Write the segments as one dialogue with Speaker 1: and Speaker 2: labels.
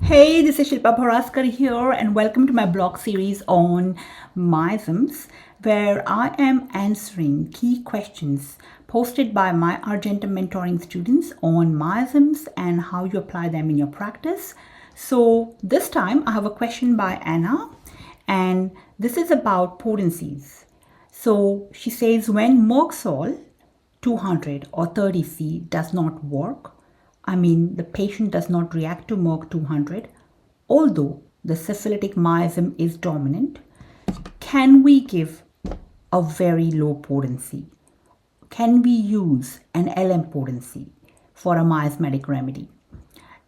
Speaker 1: Hey, this is Shilpa Bhouraskar here, and welcome to my blog series on miasms, where I am answering key questions posted by my Argentum mentoring students on miasms and how you apply them in your practice. So this time I have a question by Anna, and this is about potencies. So she says, when Merc Sol 200 or 30C does not work, I mean the patient does not react to Merc 200, although the syphilitic miasm is dominant, can we give a very low potency? Can we use an LM potency for a miasmatic remedy?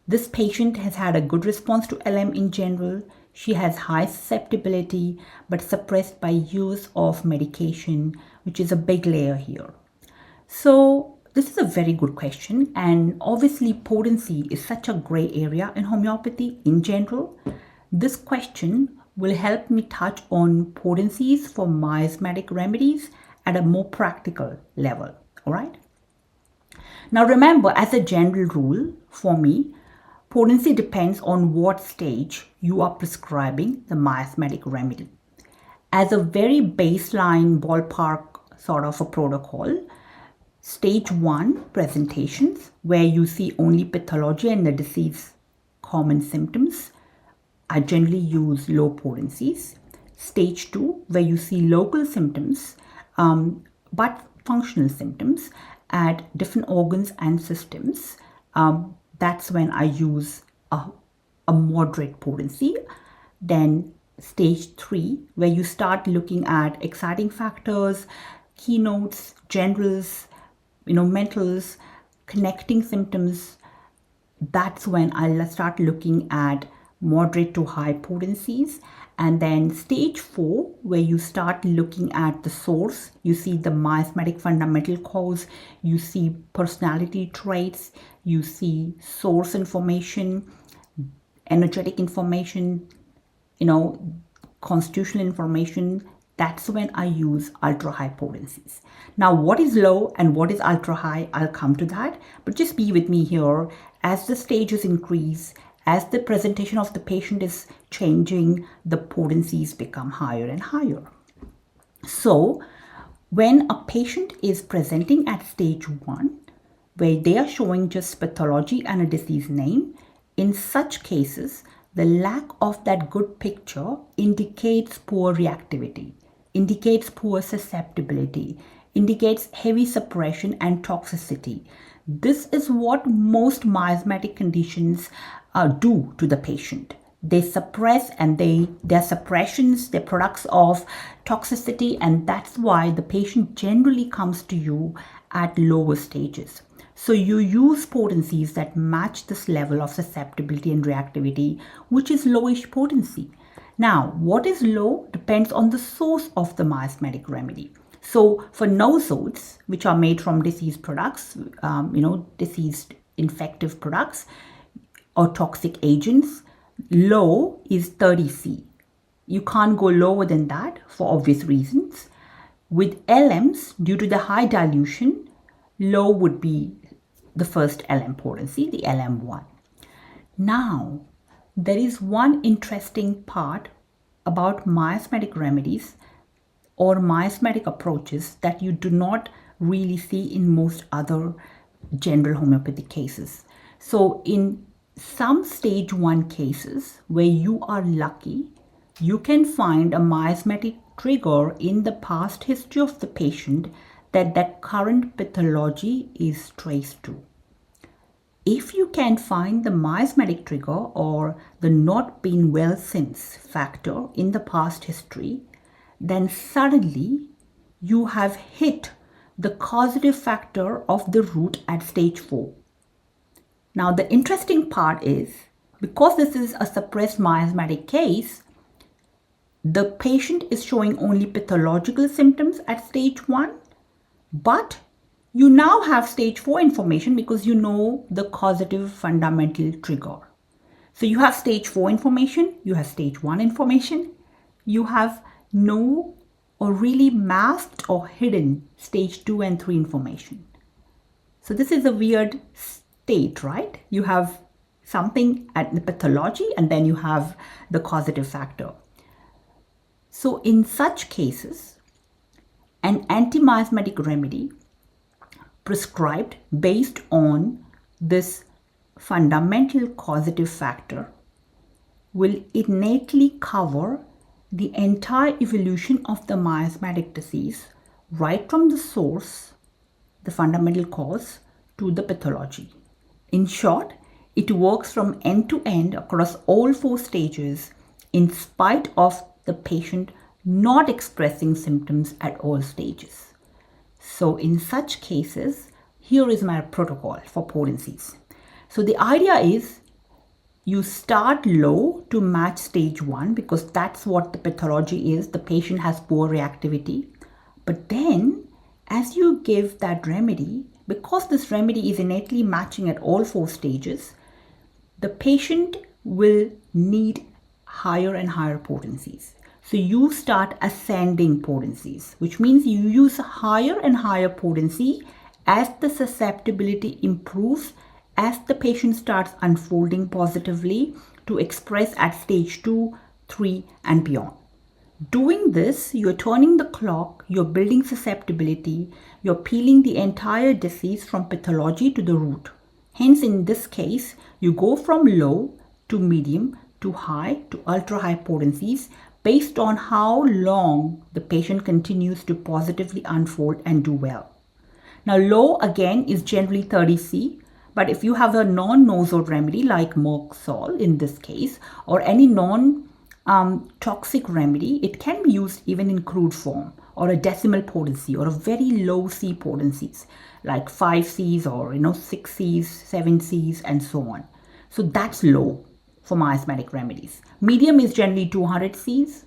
Speaker 1: This patient has had a good response to LM in general. She has high susceptibility but suppressed by use of medication, which is a big layer here. So this is a very good question, and obviously potency is such a gray area in homeopathy in general. This question will help me touch on potencies for miasmatic remedies at a more practical level. All right. Now remember, as a general rule for me, potency depends on what stage you are prescribing the miasmatic remedy. As a very baseline ballpark sort of a protocol, Stage 1 presentations, where you see only pathology and the disease common symptoms, I generally use low potencies. Stage 2, where you see local symptoms but functional symptoms at different organs and systems, that's when I use a moderate potency. Then stage 3, where you start looking at exciting factors, keynotes, generals, mentals, connecting symptoms, that's when I'll start looking at moderate to high potencies. And then stage 4, where you start looking at the source, you see the miasmatic fundamental cause, you see personality traits, you see source information, energetic information, constitutional information. That's when I use ultra high potencies. Now, what is low and what is ultra high, I'll come to that, but just be with me here. As the stages increase, as the presentation of the patient is changing, the potencies become higher and higher. So when a patient is presenting at stage 1, where they are showing just pathology and a disease name, in such cases, the lack of that good picture indicates poor reactivity, indicates poor susceptibility, indicates heavy suppression and toxicity. This is what most miasmatic conditions do to the patient. They suppress, and their suppressions, they're products of toxicity, and that's why the patient generally comes to you at lower stages. So you use potencies that match this level of susceptibility and reactivity, which is lowish potency. Now, what is low depends on the source of the miasmatic remedy. So for nosodes, which are made from diseased products, diseased infective products or toxic agents, low is 30C. You can't go lower than that for obvious reasons. With LMs, due to the high dilution, low would be the first LM potency, the LM1. Now, there is one interesting part about miasmatic remedies or miasmatic approaches that you do not really see in most other general homeopathic cases. So in some stage 1 cases where you are lucky, you can find a miasmatic trigger in the past history of the patient that current pathology is traced to. If you can find the miasmatic trigger or the not been well since factor in the past history, then suddenly you have hit the causative factor of the root at stage 4. Now the interesting part is, because this is a suppressed miasmatic case, the patient is showing only pathological symptoms at stage 1, but you now have stage 4 information because you know the causative fundamental trigger. So you have stage 4 information, you have stage 1 information, you have no or really masked or hidden stage 2 and 3 information. So this is a weird state, right? You have something at the pathology, and then you have the causative factor. So in such cases, an anti-miasmatic remedy prescribed based on this fundamental causative factor will innately cover the entire evolution of the miasmatic disease, right from the source, the fundamental cause, to the pathology. In short, it works from end to end across all 4 stages in spite of the patient not expressing symptoms at all stages. So in such cases, here is my protocol for potencies. So the idea is you start low to match stage 1 because that's what the pathology is. The patient has poor reactivity. But then as you give that remedy, because this remedy is innately matching at all 4 stages, the patient will need higher and higher potencies. So you start ascending potencies, which means you use higher and higher potency as the susceptibility improves, as the patient starts unfolding positively to express at stage 2, 3 and beyond. Doing this, you're turning the clock, you're building susceptibility, you're peeling the entire disease from pathology to the root. Hence, in this case, you go from low to medium to high to ultra high potencies based on how long the patient continues to positively unfold and do well. Now, low again is generally 30C, but if you have a non-nasal remedy like Merc Sol in this case, or any non-toxic remedy, it can be used even in crude form, or a decimal potency, or a very low C potencies like 5 Cs or 6 Cs, 7 Cs and so on. So that's low for miasmatic remedies. Medium is generally 200 Cs.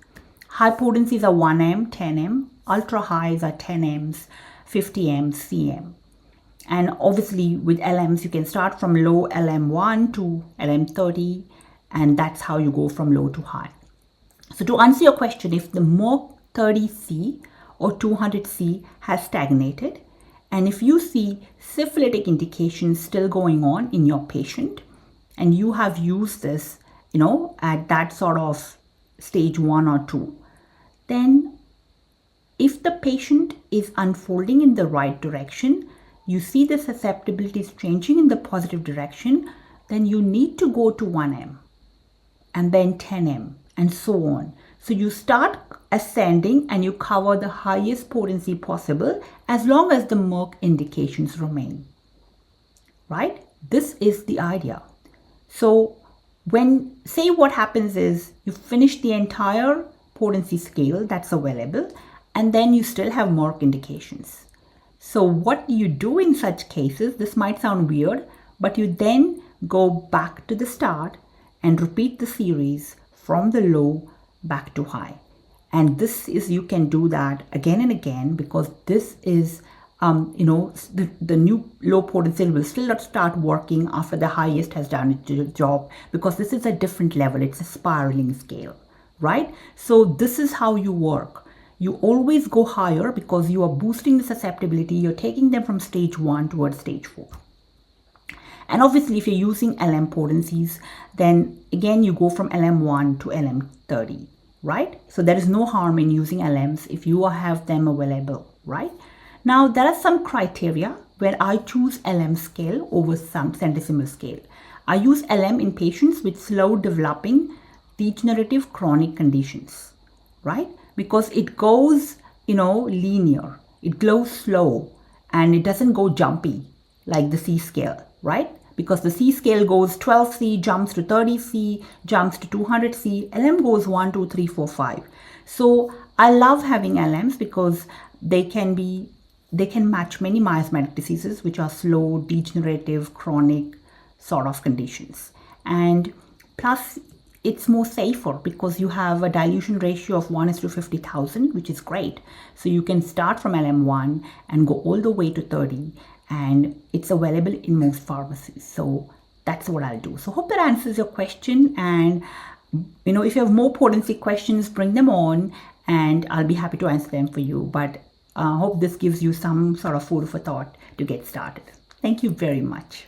Speaker 1: High potencies are 1M, 10M. Ultra highs are 10Ms, 50M, CM. And obviously with LMs, you can start from low LM1 to LM30, and that's how you go from low to high. So to answer your question, if the Merc 30C or 200C has stagnated, and if you see syphilitic indications still going on in your patient, and you have used this, at that sort of stage 1 or 2, then if the patient is unfolding in the right direction, you see the susceptibility is changing in the positive direction, then you need to go to 1M and then 10M and so on. So you start ascending and you cover the highest potency possible as long as the Merc indications remain, right? This is the idea. So say what happens is you finish the entire potency scale that's available, and then you still have Merc indications. So what you do in such cases, this might sound weird, but you then go back to the start and repeat the series from the low back to high. And you can do that again and again, because this is, the new low potency will still not start working after the highest has done its job, because this is a different level. It's a spiraling scale, right? So this is how you work. You always go higher because you are boosting the susceptibility. You're taking them from stage 1 towards stage 4. And obviously, if you're using LM potencies, then again, you go from LM1 to LM30, right? So there is no harm in using LMs if you have them available, right? Now, there are some criteria where I choose LM scale over some centesimal scale. I use LM in patients with slow developing degenerative chronic conditions, right? Because it goes, linear, it goes slow, and it doesn't go jumpy like the C scale, right? Because the C scale goes 12C, jumps to 30C, jumps to 200C, LM goes 1, 2, 3, 4, 5. So I love having LMs because they can match many miasmatic diseases, which are slow, degenerative, chronic sort of conditions. And plus, it's more safer because you have a dilution ratio of 1:50,000, which is great. So you can start from LM1 and go all the way to 30, and it's available in most pharmacies. So that's what I'll do. So hope that answers your question. And if you have more potency questions, bring them on and I'll be happy to answer them for you. But I hope this gives you some sort of food for thought to get started. Thank you very much.